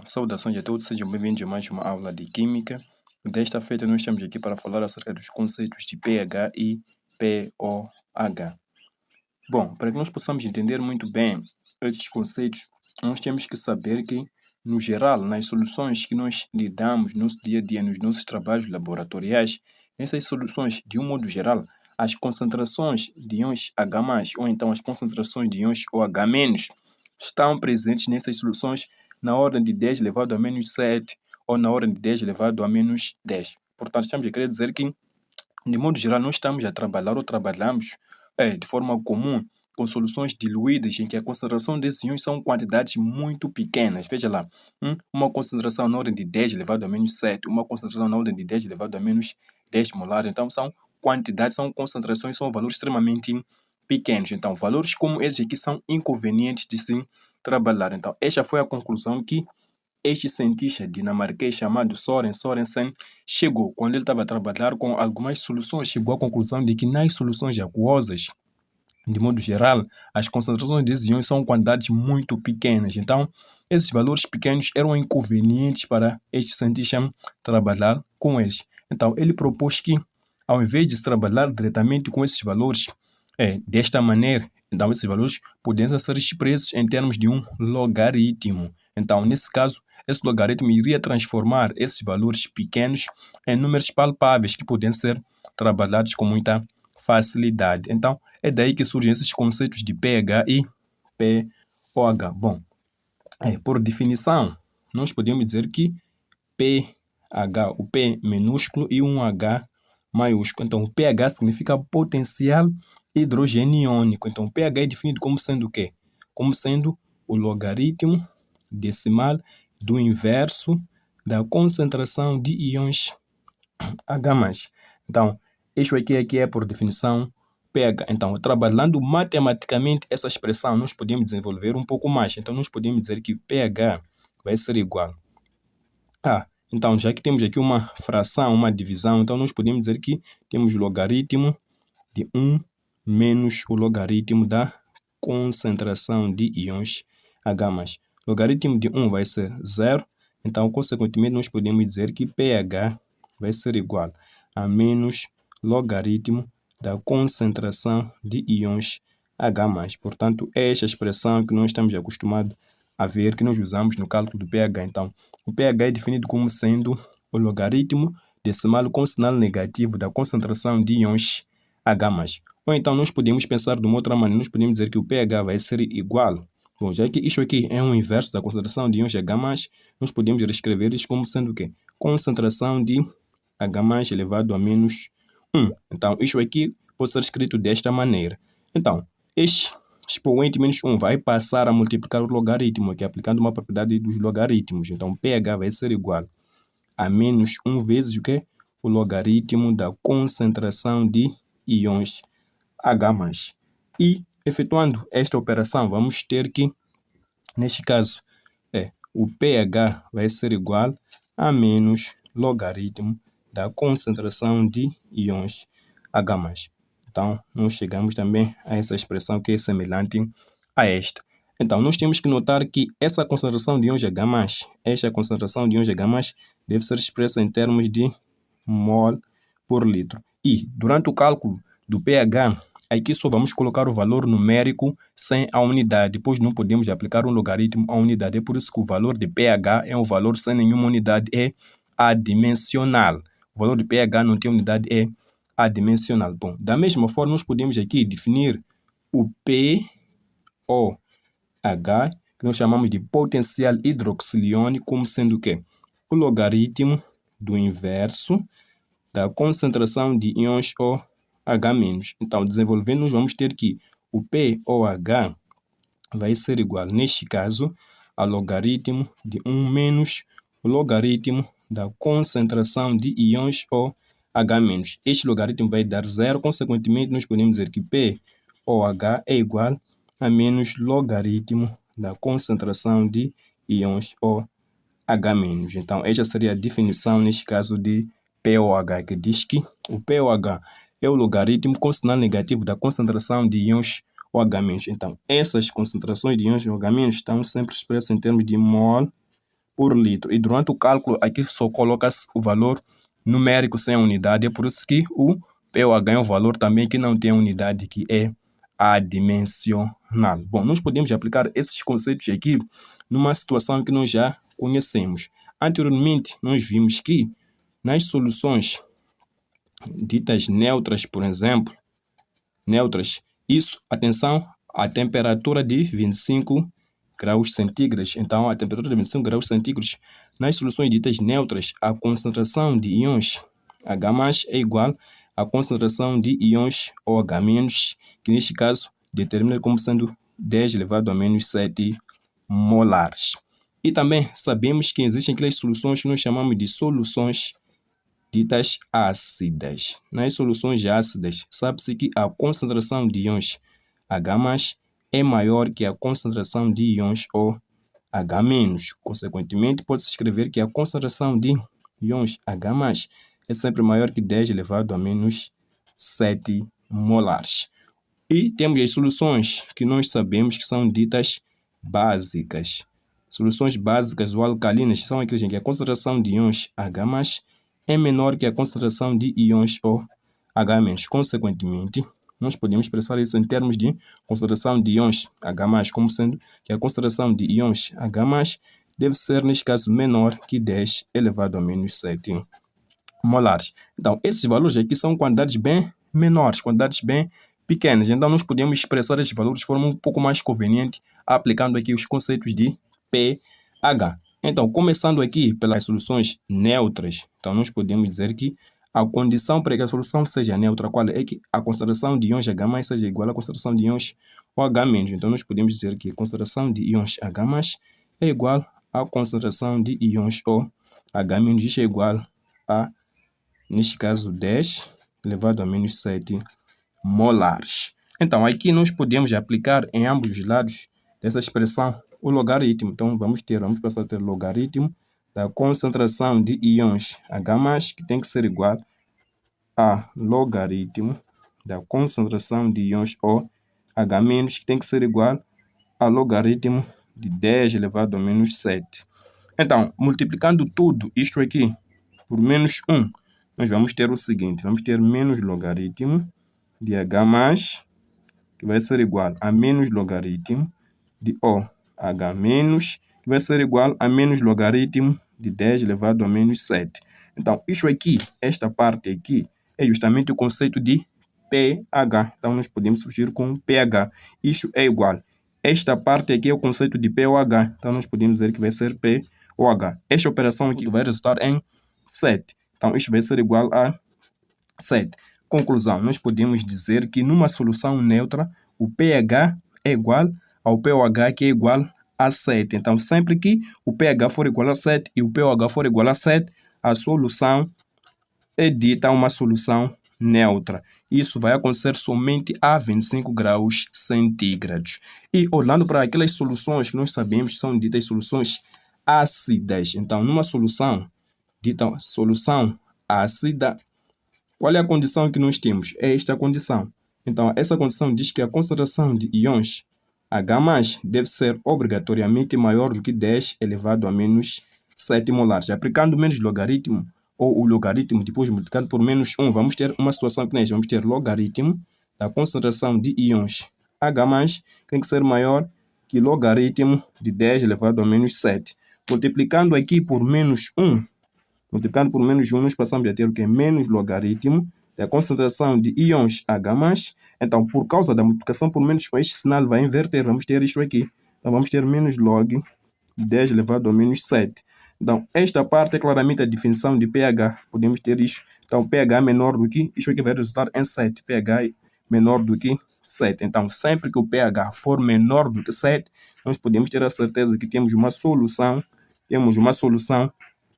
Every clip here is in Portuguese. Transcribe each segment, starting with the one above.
Saudações a todos, sejam bem-vindos a mais uma aula de Química. Desta feita, nós estamos aqui para falar acerca dos conceitos de pH e pOH. Bom, para que nós possamos entender muito bem estes conceitos, nós temos que saber que, no geral, nas soluções que nós lidamos no nosso dia a dia, nos nossos trabalhos laboratoriais, essas soluções, de um modo geral, as concentrações de íons H+, ou então as concentrações de íons OH-, estão presentes nessas soluções na ordem de 10 elevado a menos 7 ou na ordem de 10 elevado a menos 10. Portanto, estamos a querer dizer que, de modo geral, nós estamos a trabalhar ou trabalhamos de forma comum com soluções diluídas em que a concentração desses íons são quantidades muito pequenas. Veja lá, uma concentração na ordem de 10 elevado a menos 7, uma concentração na ordem de 10 elevado a menos 10 molar. Então, são quantidades, são concentrações, são valores extremamente pequenos. Então, valores como esses aqui são inconvenientes de se trabalhar. Então, esta foi a conclusão que este cientista dinamarquês chamado Søren Sørensen chegou quando ele estava a trabalhar com algumas soluções. Chegou à conclusão de que nas soluções aquosas, de modo geral, as concentrações desses íons são quantidades muito pequenas. Então, esses valores pequenos eram inconvenientes para este cientista trabalhar com eles. Então, ele propôs que, ao invés de se trabalhar diretamente com esses valores, desta maneira, então esses valores poderiam ser expressos em termos de um logaritmo. Então, nesse caso, esse logaritmo iria transformar esses valores pequenos em números palpáveis que podem ser trabalhados com muita facilidade. Então, é daí que surgem esses conceitos de pH e pOH. Bom, por definição, nós podemos dizer que pH, o P minúsculo e um H maiúsculo. Então, o pH significa potencial hidrogeniônico. Então, o pH é definido como sendo o quê? Como sendo o logaritmo decimal do inverso da concentração de íons H+. Então, isso aqui é por definição pH. Então, trabalhando matematicamente essa expressão, nós podemos desenvolver um pouco mais. Então, nós podemos dizer que pH vai ser igual a... Então, já que temos aqui uma fração, uma divisão, então nós podemos dizer que temos o logaritmo de 1 menos o logaritmo da concentração de íons H+. Logaritmo de 1 vai ser 0, então, consequentemente, nós podemos dizer que pH vai ser igual a menos logaritmo da concentração de íons H+. Portanto, é esta expressão que nós estamos acostumados a ver, que nós usamos no cálculo do pH. Então, o pH é definido como sendo o logaritmo decimal com sinal negativo da concentração de íons H+. Ou então, nós podemos pensar de uma outra maneira, nós podemos dizer que o pH vai ser igual. Bom, já que isto aqui é um inverso da concentração de íons H+, nós podemos reescrever isso como sendo o quê? Concentração de H+ elevado a menos 1. Então, isto aqui pode ser escrito desta maneira. Então, este expoente menos 1 vai passar a multiplicar o logaritmo, aqui aplicando uma propriedade dos logaritmos. Então, pH vai ser igual a menos 1 vezes o quê? O logaritmo da concentração de íons H+. E, efetuando esta operação, vamos ter que, neste caso, o pH vai ser igual a menos logaritmo da concentração de íons H+. Então, nós chegamos também a essa expressão que é semelhante a esta. Então, nós temos que notar que essa concentração de íons H+, esta concentração de íons H+, deve ser expressa em termos de mol por litro. E, durante o cálculo do pH, aqui só vamos colocar o valor numérico sem a unidade, pois não podemos aplicar um logaritmo à unidade. É por isso que o valor de pH é um valor sem nenhuma unidade, é adimensional. O valor de pH não tem unidade, é adimensional. Bom, da mesma forma, nós podemos aqui definir o pOH, que nós chamamos de potencial hidroxiliônico, como sendo o quê? O logaritmo do inverso da concentração de íons OH-. Então, desenvolvendo, nós vamos ter que o pOH vai ser igual, neste caso, a logaritmo de 1 menos o logaritmo da concentração de íons OH-. Este logaritmo vai dar 0, consequentemente, nós podemos dizer que pOH é igual a menos logaritmo da concentração de íons OH-. Então, esta seria a definição, neste caso, de pOH, que diz que o pOH é o logaritmo com sinal negativo da concentração de íons OH-. Então, essas concentrações de íons OH- estão sempre expressas em termos de mol por litro. E durante o cálculo, aqui só coloca-se o valor numérico sem unidade. É por isso que o pOH é um valor também que não tem unidade, que é adimensional. Bom, nós podemos aplicar esses conceitos aqui numa situação que nós já conhecemos. Anteriormente, nós vimos que nas soluções ditas neutras, por exemplo, atenção, a temperatura de 25 graus centígrados. Então, a temperatura de 25 graus centígrados, nas soluções ditas neutras, a concentração de íons H+ é igual à concentração de íons OH-, que neste caso determina como sendo 10 elevado a menos 7 molares. E também sabemos que existem aquelas soluções que nós chamamos de soluções ditas ácidas. Nas soluções ácidas, sabe-se que a concentração de íons H+ é maior que a concentração de íons OH-. Consequentemente, pode-se escrever que a concentração de íons H+ é sempre maior que 10 elevado a menos 7 molares. E temos as soluções que nós sabemos que são ditas básicas. Soluções básicas ou alcalinas são aquelas em que a concentração de íons H+ é menor que a concentração de íons OH-. Consequentemente, nós podemos expressar isso em termos de concentração de íons H+, como sendo que a concentração de íons H+ deve ser, neste caso, menor que 10 elevado a menos 7 molares. Então, esses valores aqui são quantidades bem menores, quantidades bem pequenas. Então, nós podemos expressar esses valores de forma um pouco mais conveniente, aplicando aqui os conceitos de pH. Então, começando aqui pelas soluções neutras, então nós podemos dizer que a condição para que a solução seja neutra, qual é que a concentração de íons H+ seja igual à concentração de íons OH-. Então, nós podemos dizer que a concentração de íons H+ é igual à concentração de íons OH-. Isso é igual a, neste caso, 10 elevado a menos 7 molares. Então, aqui nós podemos aplicar em ambos os lados dessa expressão o logaritmo. Então, vamos passar a ter logaritmo da concentração de íons H+, que tem que ser igual a logaritmo da concentração de íons OH-, que tem que ser igual a logaritmo de 10 elevado a menos 7. Então, multiplicando tudo isto aqui por menos 1, nós vamos ter o seguinte, vamos ter menos logaritmo de H+, que vai ser igual a menos logaritmo de OH-, que vai ser igual a menos logaritmo de 10 elevado a menos 7. Então, isto aqui, esta parte aqui, é justamente o conceito de pH. Então, nós podemos substituir com pH. Isto é igual. Esta parte aqui é o conceito de pOH. Então, nós podemos dizer que vai ser pOH. Esta operação aqui vai resultar em 7. Então, isto vai ser igual a 7. Conclusão, nós podemos dizer que numa solução neutra, o pH é igual ao pOH, que é igual a 7. Então, sempre que o pH for igual a 7 e o pOH for igual a 7, a solução é dita uma solução neutra. Isso vai acontecer somente a 25 graus centígrados. E olhando para aquelas soluções que nós sabemos que são ditas soluções ácidas. Então, numa solução dita solução ácida, qual é a condição que nós temos? É esta condição. Então, essa condição diz que a concentração de íons H+ deve ser obrigatoriamente maior do que 10 elevado a menos 7 molares. Aplicando menos logaritmo, ou o logaritmo depois multiplicando por menos 1, vamos ter uma situação que nós vamos ter logaritmo da concentração de íons H+, tem que ser maior que logaritmo de 10 elevado a menos 7. Multiplicando aqui por menos 1, nós passamos a ter o que? Menos logaritmo da concentração de íons H+. Então, por causa da multiplicação por menos 1, este sinal vai inverter. Vamos ter isto aqui. Então, vamos ter menos log de 10 elevado a menos 7. Então, esta parte é claramente a definição de pH. Podemos ter isto. Então, pH menor do que, isto aqui vai resultar em 7. pH menor do que 7. Então, sempre que o pH for menor do que 7, nós podemos ter a certeza que temos uma solução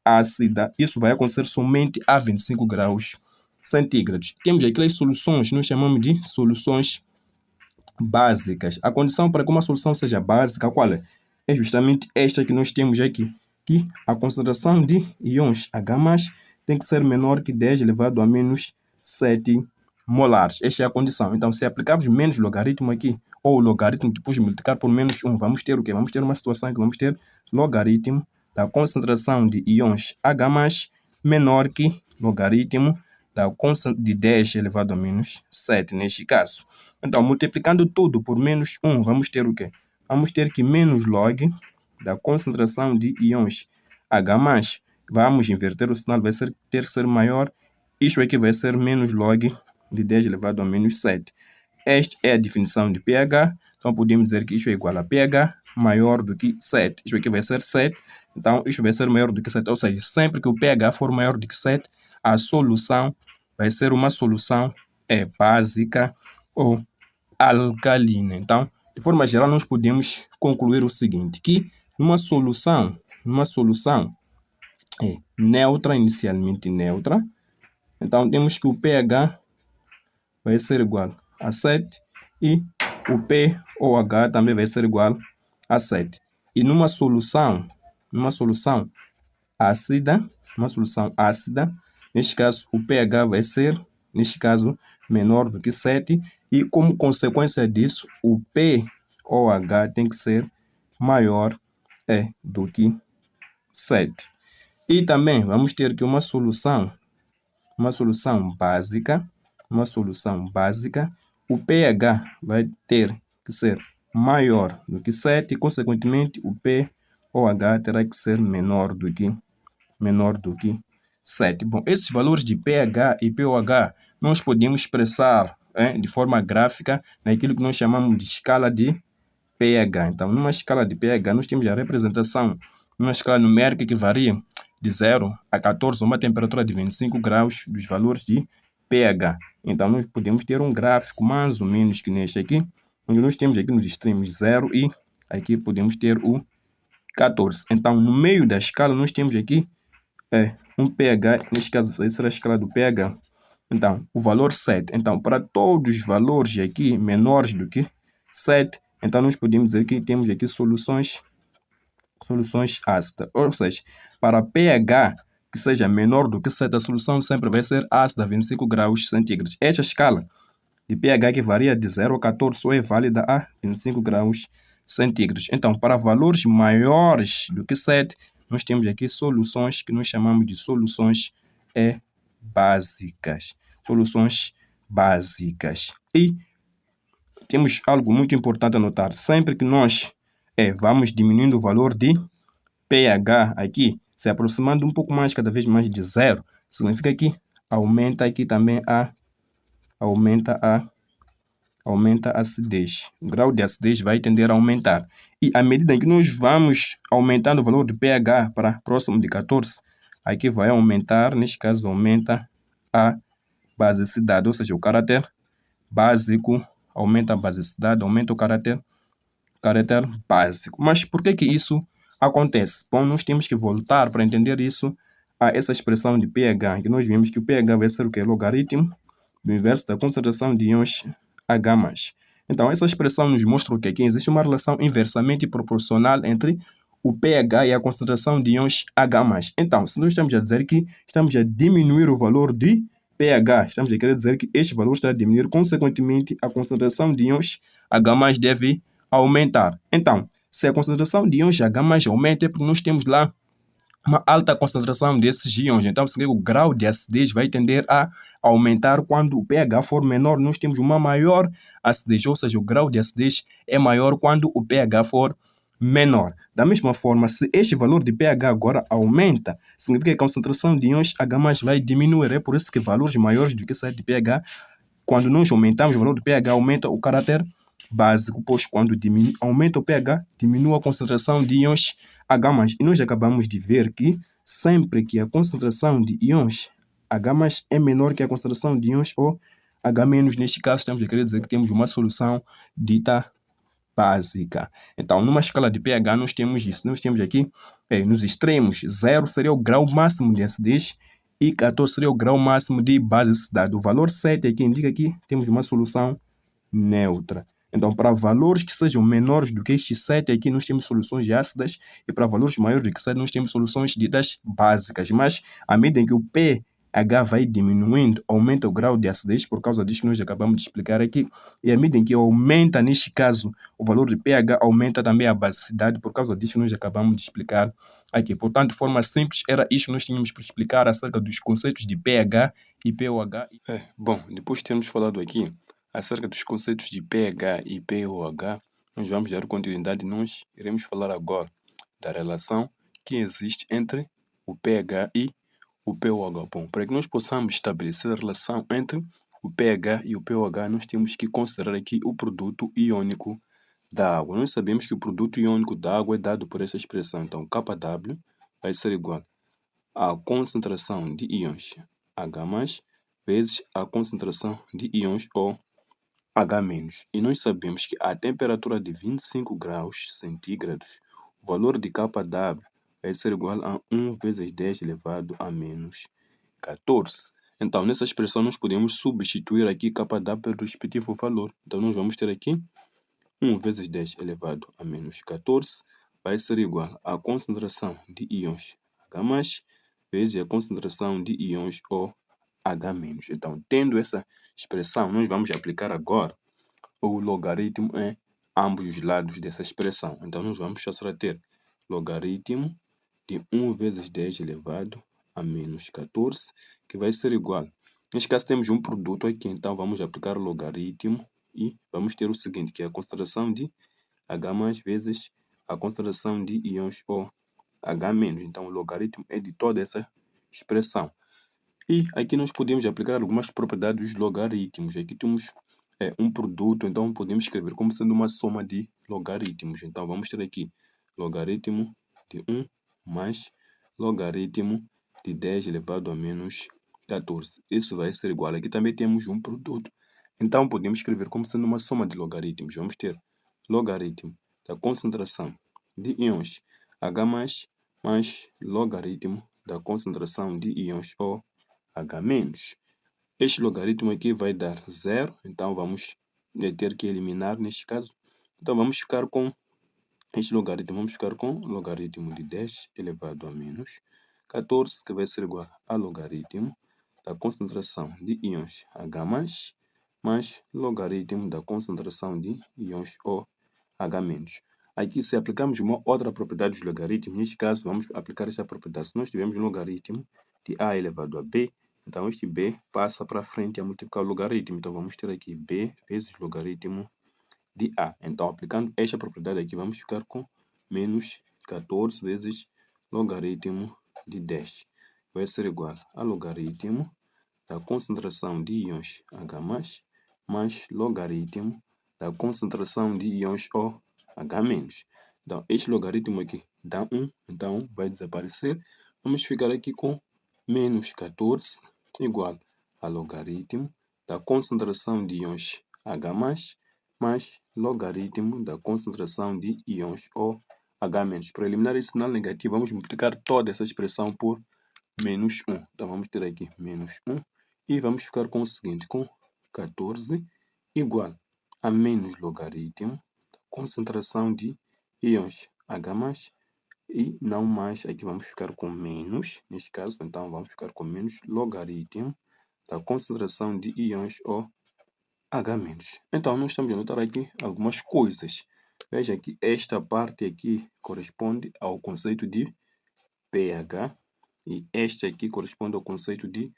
ácida. Isso vai acontecer somente a 25 graus centígrados. Temos aquelas soluções que nós chamamos de soluções básicas. A condição para que uma solução seja básica, qual é? É justamente esta que nós temos aqui, que a concentração de íons H+ tem que ser menor que 10 elevado a menos 7 molares. Esta é a condição. Então, se aplicarmos menos logaritmo aqui, ou o logaritmo depois de multiplicar por menos 1, vamos ter o quê? Vamos ter uma situação em que vamos ter logaritmo da concentração de íons H+, menor que logaritmo de 10 elevado a menos 7, neste caso. Então, multiplicando tudo por menos 1, vamos ter o quê? Vamos ter que menos log da concentração de íons H+, vamos inverter o sinal, vai ter que ser maior. Isto aqui vai ser menos log de 10 elevado a menos 7. Esta é a definição de pH. Então, podemos dizer que isto é igual a pH maior do que 7. Isto aqui vai ser 7. Então, isto vai ser maior do que 7. Ou seja, sempre que o pH for maior do que 7, a solução vai ser uma solução básica ou alcalina. Então, de forma geral, nós podemos concluir o seguinte, que numa solução neutra, inicialmente neutra, então temos que o pH vai ser igual a 7 e o pOH também vai ser igual a 7. E numa solução ácida, neste caso o pH vai ser, neste caso, menor do que 7 e como consequência disso, o pOH tem que ser maior do que 7. E também vamos ter que uma solução básica, o pH vai ter que ser maior do que 7 e, consequentemente, o pOH terá que ser menor do que 7. Bom, esses valores de pH e pOH nós podemos expressar de forma gráfica naquilo que nós chamamos de escala de pH. Então, numa escala de pH, nós temos a representação numa escala numérica que varia de 0 a 14, uma temperatura de 25 graus dos valores de pH. Então, nós podemos ter um gráfico mais ou menos que neste aqui, onde nós temos aqui nos extremos 0 e aqui podemos ter o 14. Então, no meio da escala, nós temos aqui um pH, neste caso, essa será a escala do pH. Então, o valor 7. Então, para todos os valores aqui menores do que 7, então nós podemos dizer que temos aqui soluções ácidas. Ou seja, para pH que seja menor do que 7, a solução sempre vai ser ácida a 25 graus centígrados. Esta escala de pH que varia de 0 a 14 só é válida a 25 graus centígrados. Então, para valores maiores do que 7, nós temos aqui soluções que nós chamamos de soluções básicas. E temos algo muito importante a notar. Sempre que nós vamos diminuindo o valor de pH aqui, se aproximando um pouco mais, cada vez mais de 0, significa que aumenta aqui também aumenta a acidez. O grau de acidez vai tender a aumentar. E à medida em que nós vamos aumentando o valor de pH para próximo de 14, aqui vai aumentar, neste caso aumenta a basicidade, ou seja, o caráter básico aumenta a basicidade, aumenta o caráter básico. Mas por que isso acontece? Bom, nós temos que voltar para entender isso a essa expressão de pH, que nós vimos que o pH vai ser o que? Logaritmo do inverso da concentração de íons H+. Então, essa expressão nos mostra o que? Que existe uma relação inversamente proporcional entre o pH e a concentração de íons H+. Então, se nós estamos a dizer que estamos a diminuir o valor de pH, estamos a querer dizer que este valor está a diminuir, consequentemente, a concentração de íons H+ deve aumentar. Então, se a concentração de íons H+ aumenta, é porque nós temos lá uma alta concentração desses íons. Então, o grau de acidez vai tender a aumentar quando o pH for menor. Nós temos uma maior acidez, ou seja, o grau de acidez é maior quando o pH for menor. Da mesma forma, se este valor de pH agora aumenta, significa que a concentração de íons H+ vai diminuir. É por isso que valores maiores do que 7 de pH, quando nós aumentamos o valor do pH, aumenta o caráter básico, pois quando aumenta o pH, diminui a concentração de íons H+. E nós acabamos de ver que sempre que a concentração de íons H+ é menor que a concentração de íons OH-, neste caso estamos a querer dizer que temos uma solução dita básica. Então, numa escala de pH, nós temos isso. Nós temos aqui, nos extremos, 0 seria o grau máximo de acidez e 14 seria o grau máximo de basicidade. O valor 7 aqui indica que temos uma solução neutra. Então, para valores que sejam menores do que estes 7 aqui, nós temos soluções ácidas, e para valores maiores do que 7, nós temos soluções ditas básicas. Mas, à medida em que o H vai diminuindo, aumenta o grau de acidez por causa disso que nós acabamos de explicar aqui. E à medida em que aumenta, neste caso, o valor de pH, aumenta também a basicidade por causa disso que nós acabamos de explicar aqui. Portanto, de forma simples, era isto que nós tínhamos para explicar acerca dos conceitos de pH e pOH. Bom, depois de termos falado aqui acerca dos conceitos de pH e pOH, nós vamos dar continuidade e nós iremos falar agora da relação que existe entre o pH e o pOH. Bom, para que nós possamos estabelecer a relação entre o pH e o pOH, nós temos que considerar aqui o produto iônico da água. Nós sabemos que o produto iônico da água é dado por essa expressão. Então, KW vai ser igual à concentração de íons H+, vezes a concentração de íons OH-. E nós sabemos que a temperatura de 25 graus centígrados, o valor de KW vai ser igual a 1 vezes 10 elevado a menos 14. Então, nessa expressão, nós podemos substituir aqui KW pelo respectivo valor. Então, nós vamos ter aqui 1 vezes 10 elevado a menos 14 vai ser igual à concentração de íons H+, vezes a concentração de íons OH-. Então, tendo essa expressão, nós vamos aplicar agora o logaritmo em ambos os lados dessa expressão. Então, nós vamos passar a ter logaritmo de 1 vezes 10 elevado a menos 14, que vai ser igual. Neste caso, temos um produto aqui, então vamos aplicar o logaritmo e vamos ter o seguinte, que é a concentração de H+ vezes a concentração de íons OH-. Então, o logaritmo é de toda essa expressão. E aqui nós podemos aplicar algumas propriedades dos logaritmos. Aqui temos um produto, então podemos escrever como sendo uma soma de logaritmos. Então, vamos ter aqui logaritmo de 1 mais logaritmo de 10 elevado a menos 14. Isso vai ser igual. Aqui também temos um produto. Então, podemos escrever como sendo uma soma de logaritmos. Vamos ter logaritmo da concentração de íons H+, mais logaritmo da concentração de íons OH-. Este logaritmo aqui vai dar 0, então vamos ter que eliminar neste caso. Então, vamos ficar com este logaritmo, vamos ficar com logaritmo de 10 elevado a menos 14, que vai ser igual a logaritmo da concentração de íons H+, mais logaritmo da concentração de íons OH-. Aqui, se aplicarmos uma outra propriedade dos logaritmos, neste caso, vamos aplicar esta propriedade. Se nós tivermos um logaritmo de A elevado a B, então este B passa para frente a multiplicar o logaritmo. Então, vamos ter aqui B vezes logaritmo de A. Então, aplicando esta propriedade aqui, vamos ficar com menos 14 vezes logaritmo de 10. Vai ser igual a logaritmo da concentração de íons H+, mais logaritmo da concentração de íons OH-. Então, este logaritmo aqui dá 1, então vai desaparecer. Vamos ficar aqui com menos 14 igual a logaritmo da concentração de íons H+, mais logaritmo da concentração de íons OH-. Para eliminar esse sinal negativo, vamos multiplicar toda essa expressão por menos 1. Então, vamos ter aqui menos 1 e vamos ficar com o seguinte, com 14 igual a menos logaritmo da concentração de íons H+, e não mais, aqui vamos ficar com menos, neste caso, então vamos ficar com menos logaritmo da concentração de íons OH-. Então, nós estamos a notar aqui algumas coisas. Veja que esta parte aqui corresponde ao conceito de pH e este aqui corresponde ao conceito de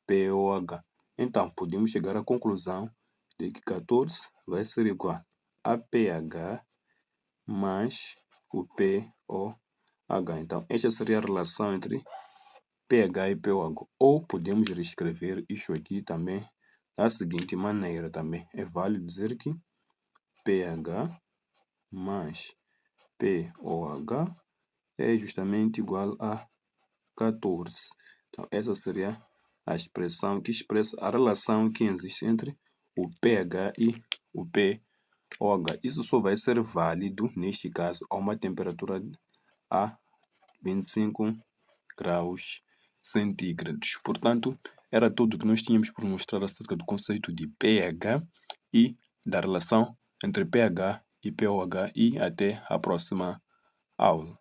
pOH. Então, podemos chegar à conclusão de que 14 vai ser igual a pH mais o pOH. Então, esta seria a relação entre pH e pOH. Ou podemos reescrever isso aqui também da seguinte maneira. Também é válido dizer que pH mais pOH é justamente igual a 14. Então, essa seria a expressão que expressa a relação que existe entre o pH e o pOH. Isso só vai ser válido, neste caso, a uma temperatura a 25 graus centígrados. Portanto, era tudo que nós tínhamos por mostrar acerca do conceito de pH e da relação entre pH e pOH, e até a próxima aula.